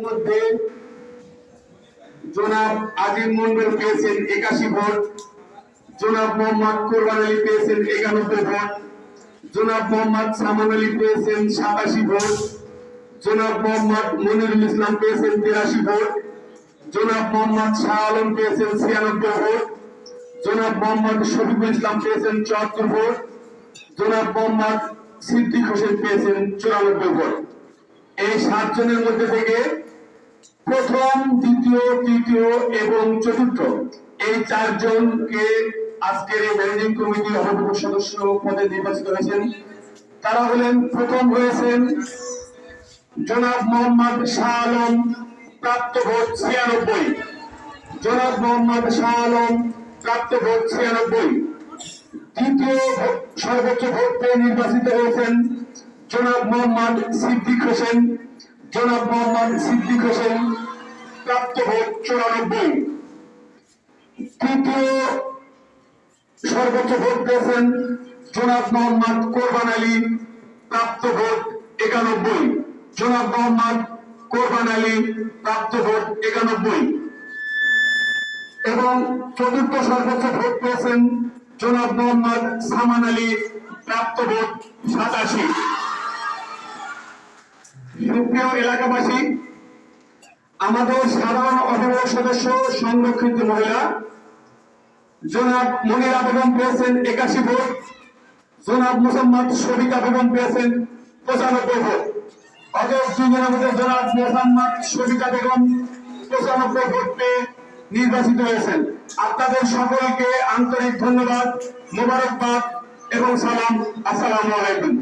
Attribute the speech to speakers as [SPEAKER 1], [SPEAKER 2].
[SPEAKER 1] মধ্যে জনাব আজিম মন্ডল পেয়েছেন 81 ভোট, জনাব মোহাম্মদ কোরবান আলী পেয়েছেন 91 ভোট, জনাব মোহাম্মদ সামান আলী পেয়েছেন 87 ভোট, জনাব মোহাম্মদ মনিরুল ইসলাম পেয়েছেন 83 ভোট, জনাব মোহাম্মদ শাহ আলম পেয়েছেন 96 ভোট, জনাব মোহাম্মদ শফিকুল ইসলাম পেয়েছেন 74 ভোট, জনাব মোহাম্মদ সিদ্দিক হোসেন পেয়েছেন 94 ভোট। এই 7 জনের মধ্যে থেকে প্রথম, দ্বিতীয়, তৃতীয় এবং চতুর্থ এই 4 জনকে আজকের এই ম্যানেজিং কমিটির অবৈতনিক সদস্য পদে নির্বাচিত হয়েছেন। তারা হলেন, প্রথম হয়েছেন জনাব মোহাম্মদ শাহ আলম, প্রাপ্ত ভোট 96। জনাব মোহাম্মদ শাহ আলম, প্রাপ্ত ভোট 96। দ্বিতীয় সর্বোচ্চ ভোট পেয়ে নির্বাচিত হয়েছেন জনাব মোহাম্মদ সিদ্দিক হোসেন। জনাব মোহাম্মদ সিদ্দিক হোসেন, প্রাপ্ত ভোট 94। তৃতীয় সর্বোচ্চ ভোট পেয়েছেন জনাব মোহাম্মদ কোরবান আলী, প্রাপ্ত ভোট 91। জনাব মোহাম্মদ কোরবান আলী, প্রাপ্ত ভোট 91। এবং চতুর্থ সর্বোচ্চ ভোট পেয়েছেন জনাব মোহাম্মদ সামান আলী, প্রাপ্ত ভোট 87। সুপ্রিয় এলাকাবাসী, আমাদের সাধারণ অভিভাবক সদস্য সংরক্ষিত মহিলা জনাব মনিরা বেগম পেয়েছেন 81 ভোট, জনাব মোহাম্মদ শফিকা বেগম পেয়েছেন 95 ভোট। অতএব দুজনের মধ্যে জনাব মোহাম্মদ শফিকা বেগম 95 ভোট পেয়ে নির্বাচিত হয়েছেন। আপনাদের সকলকে আন্তরিক ধন্যবাদ, মোবারকবাদ এবং সালাম। আসসালামু আলাইকুম।